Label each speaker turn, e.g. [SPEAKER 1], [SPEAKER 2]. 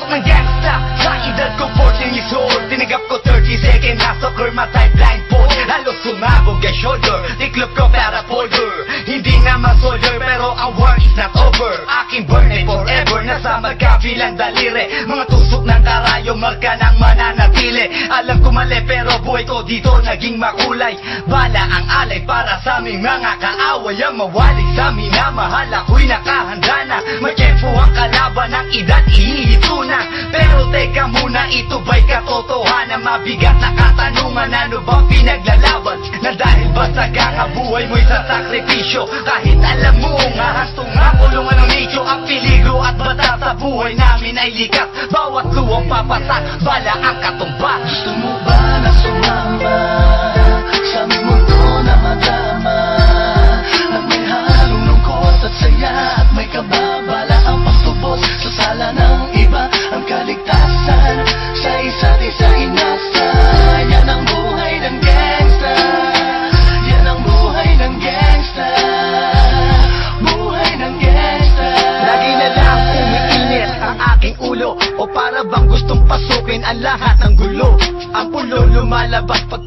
[SPEAKER 1] pasok ng gangsta. Sa edad ko 14 years old, tinagap ko 30 second hustle, matay blindfold. Halos sumabog ang shoulder, tiklop ko para folder. Hindi naman soldier pero ang war is not over. Aking burn ay forever, nasa magkabilang daliri. Mga tusok ng karayo, marka ng mananatili. Alam ko mali pero buhay ko dito naging makulay. Bala ang alay para sa aming mga kaaway. Ang mawali sa minamahal, ako'y nakahanda na. May tempo ang kalaban ng edad, ihihito na. Pero teka muna, ito ba'y katotohanan? Mabigat na katanungan, ano bang pinaglalaban? Na dahil ba sa buhay mo'y sa sakripisyo? Kahit alam mo nga hastong nga kulungan ng nicho. Ang peligro at bata sa buhay namin ay likas. Bawat luwang papasak, bala ang katumba.
[SPEAKER 2] Gusto mo ba na sumama sa aming mundo na madama? At may halong lungkot at saya, at may kababala ang pagtubos sa sala ng iba. Ang kaligtasan sa isa't isa inasa. Yan ang buhay ng gangsta. Yan ang buhay ng gangsta. Buhay ng gangsta.
[SPEAKER 1] Lagi na lang umiinit ang aking ulo, o para bang gustong pasukin ang lahat ng gulo. Ang pulo lumalabas pag